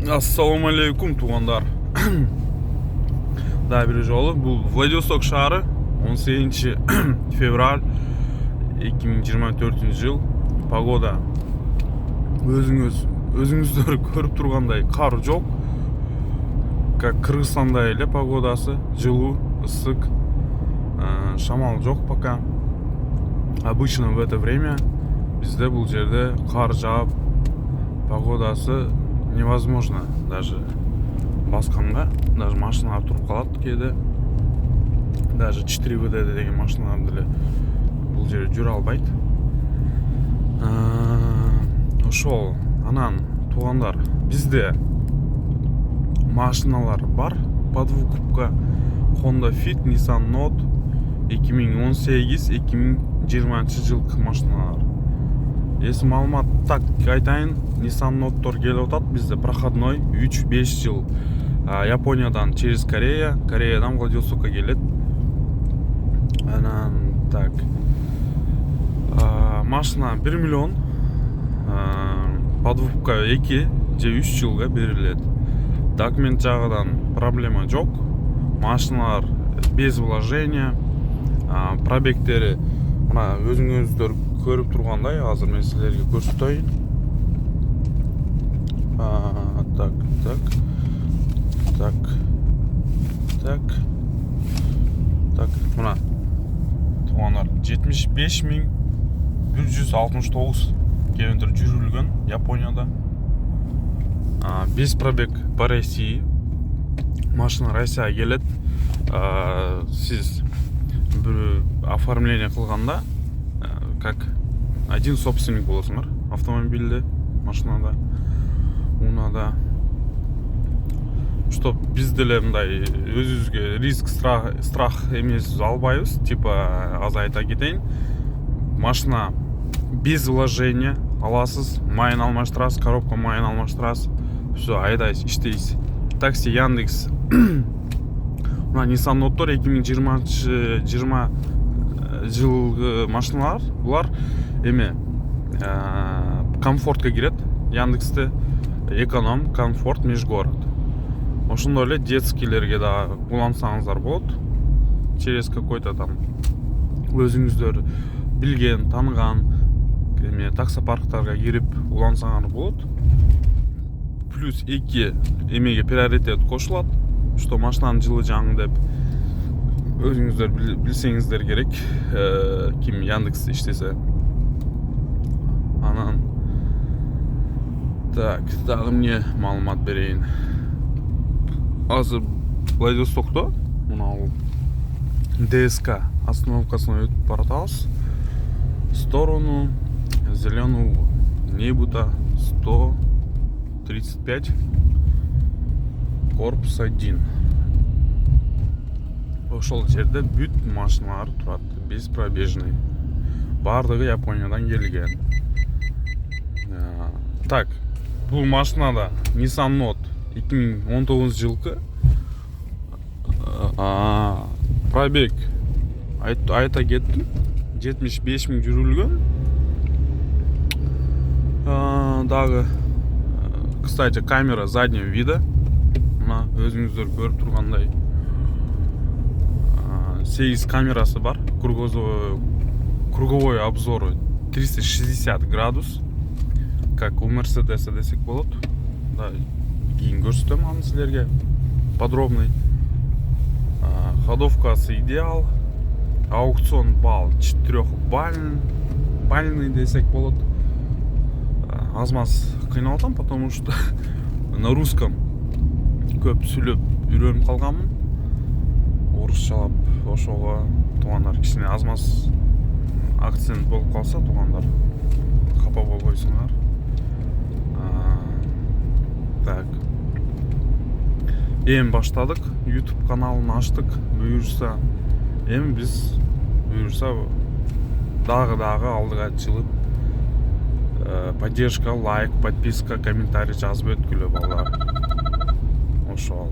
Ассаламу алейкум туғандар. Да, бір жолы бұл Владивосток шары 18 февраль 2024 жыл. Погода өзіңіздер көріп тұрғандай қар жоқ. Как Кыргызстанда еле погодасы, жылу, ысык, шамал жоқ пока. Обычно в это время бізде бұл жерде қар жауып, погодасы невозможно даже басқанға, даже машиналар тұрып қалады кейде. Даже 4WD деген машиналар деле бұл жерде жүре албайды. Ошол анан туғандар, бізде машиналар бар под выкупка. Honda Fit, Nissan Note 2018-2020 жылғы машиналар. Если маалымат так айтайын, Nissan Note'тор келіп отат бізде проходной 3-5 жыл. Япониядан через Кореядан Владивостокқа келет. Анан так. Машина 1 миллион. Под выкупка 2-3 жылға берилет. Документ жағыдан проблема жоқ. Машиналар без вложения. Пробегтері мына өзіңіздер көріп тұрғандай, азыр мен сіздерге көрсөтөйүн. Так. Мына туғандар 75.169 километр жүрүлгөн Японияда. Без пробег по России. Машина Россияга келет. Сиз бір оформление кылганда как один собственник болосуңар автомобилде, машинада, унада. Чтоб биз деле мындай өзүбүзгө риск, страх эмес албайбыз. Типа азайта кетейин. Машина без вложения аласыз, майын алмаштырасыз, коробка майын алмаштырасыз. Все, айдайсыз, иштейсиз. Такси, Яндекс. Мына Nissan Note'тор 2020 жылғы машиналар. Бұлар эме комфортқа кирет. Яндексте эконом, комфорт, межгород. Ошондой эле детскийлерге да улансаңыздар болот. Через какой-то там өзүңүздөр билген, таныган эме таксопарктарга кирип улансаңар болот. Плюс 2 эмеге приоритет кошулат, что машинанын жылы жаңы деп өзүңүздөр билсеңиздер керек. Ким Яндекс иштесе. Анан так, дагы эмне маалымат берейин. Азыр Владивостокто мына ДСК остановкасына өтүп баратабыз. В сторону Зеленого Небута 135, корпус 1. Ошол жерде бүт машиналар турат, беспробежный. Бардыгы Япониядан келген. Так, бул машинада Nissan Note 2019 жылкы. Пробег айта кеттим, 75.000 жүрүлгөн. Дагы, кстати, камера заднего вида. Мына өзүңүздөр көрүп тургандай 8 камерасы бар. Круговой обзор 360 градус. Как у Мерседеса десек болот. Да, кийин көрсөтөм аны силерге подробный. Ходовкасы идеал. Аукцион балл 4-бальный десек болот. Аз-маз кыйналатам, потому что на русском көп сүйлөп үйрөнүп калганмын. Орусчалап ошого тугандар кичине аз-маз акцент болуп калса, тугандар капа болбойсуңар. Так. Эми баштадык, YouTube каналын ачтык. Буюрса, эми биз дагы алдыга чыгып поддержка, лайк, подписка, комментарий жазып өткүлө балдар. Ошол.